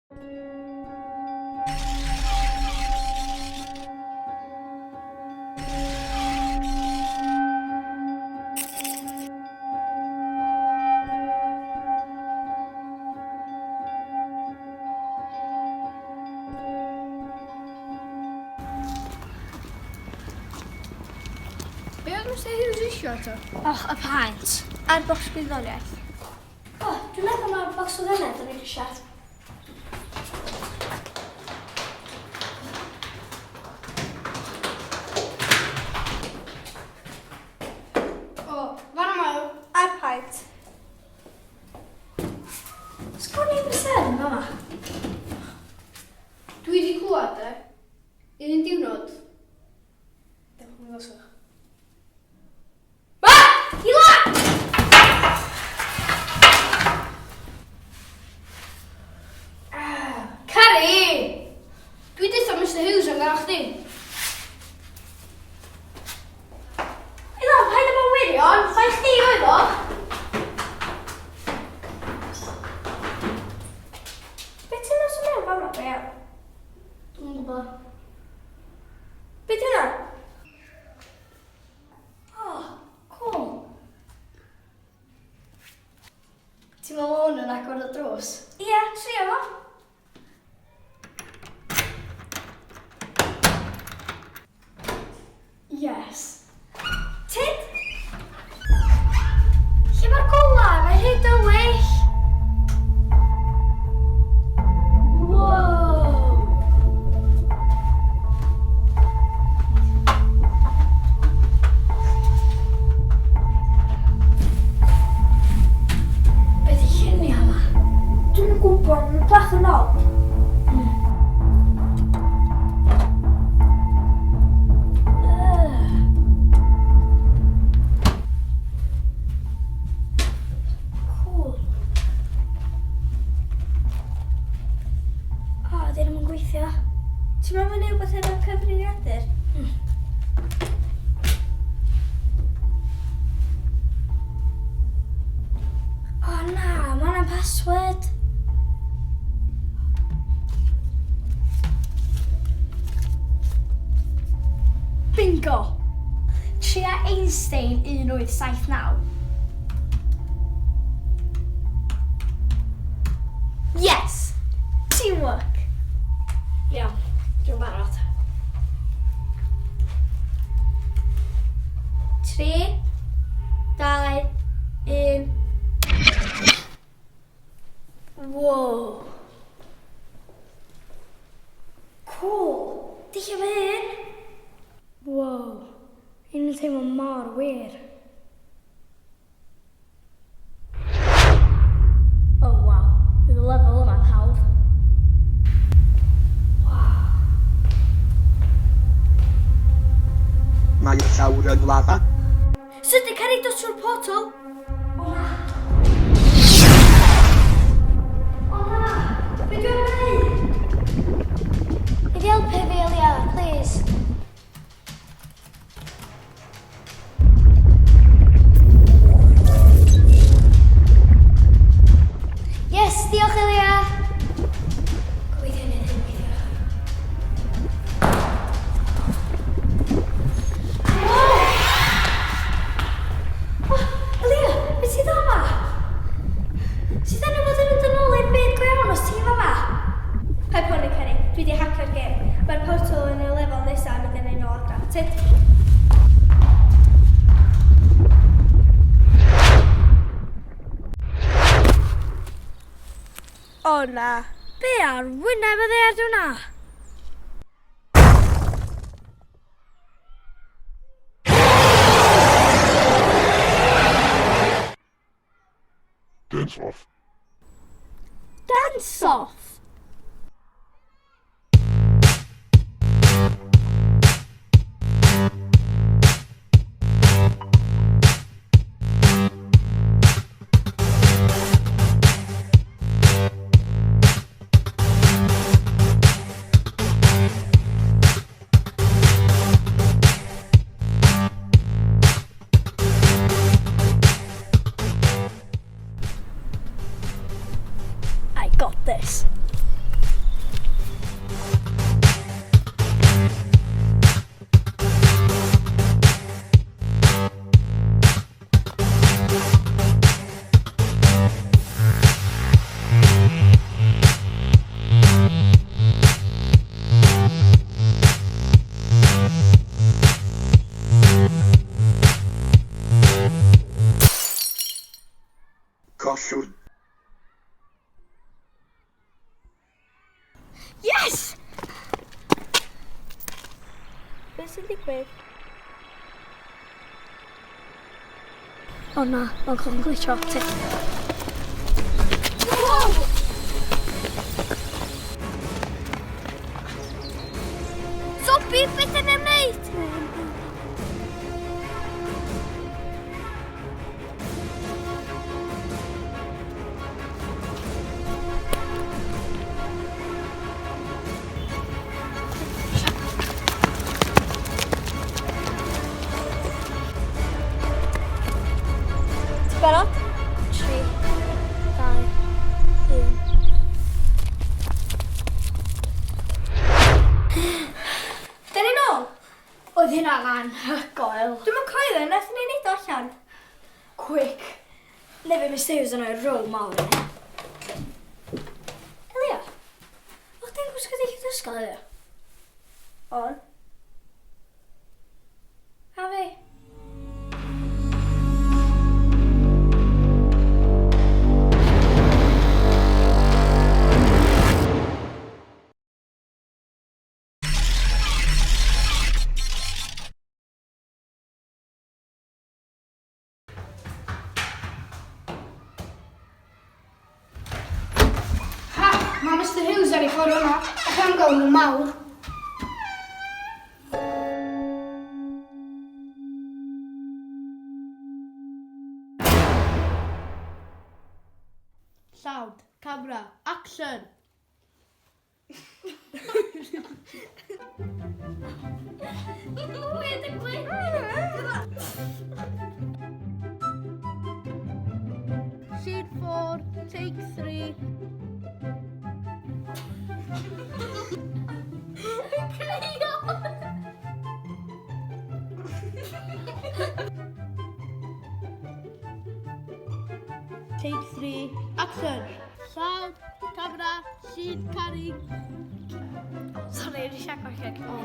Be oedd Mr Hughes isio eto? Och, y paent. A'r bocs gwyddoriaeth. O, dwi'n meddwl mae'r bocs o ddynedd yn ei gysiad. O, fan yma, a'r paent. Sgwrn i'n bysedd yn fama? Dwi wedi clywed e. Un diwrnod. Dewch yn ddoswch. Mr Hughes yn gach chdi. Ila, paid am wirion, chwaith chdi oedd o. Be ti'n nos yn mewn fawr o be? Dwi'n gwybod. Be ti'n hwnna? Oh, cool. Ti'n meddwl hwn yn agor y drws? Ie, trio fo. Yes. Tid? Lle mae'r gola? Mae'n rhy dywyll. Wow. Be di lluniau yma? Dwi'n gwybod, mae'n bach yn od. Ti'n meddwl fyny wbeth efo'r cyfrifiadur? O na, ma' hwnna'n password. Bingo! Tria Einstein 1879. Yes! Teamwork! Iawn, dwi'n barod. 3, 2, 1. Wow. Cool. Di lle fy hyn? Wow. Un yn teimlo mor wir. Oh wow. Bydd y lefel yma'n hawdd. Mae llawr yn lafa. Sut di cael ei dod trwy'r portal? O na. O na. Be dwi'n gwneud? I di helpu fi, Elia, please. Yes, diolch, Elia. Gobeithio neu ddim weithio. Dwi wedi hacio'r gêm. Mae'r portal yn y lefel nesaf yn mynd yn ein ôl adra. Tyd. O na. Be ar wyneb y ddead hwnna? Dance off. Dance off? I got this. Yes! Beth sy'n digwydd? O na, mae'n cael glitch optic. Wow! Sophie, beth yn ymwneud? Barod? 3, 2, 1. Dyn ni nôl? Oedd hynna'n anhygoel. Dwi'n yn coelio, nath ni neud o allan. Quick. Never mistakes yn o'r row mawr. Elia, o'ch ti'n gwisgo di chi'n ysgol Elia? On? A fi? Mae Mr Hughes ar ei ffordd yma. Ac am gael nhw mawr. Sound, camera, action! Scene 4, take 3. Take 3, action! Sound, camera, scene, carry. Sorry, rwy'n siarad gwachio.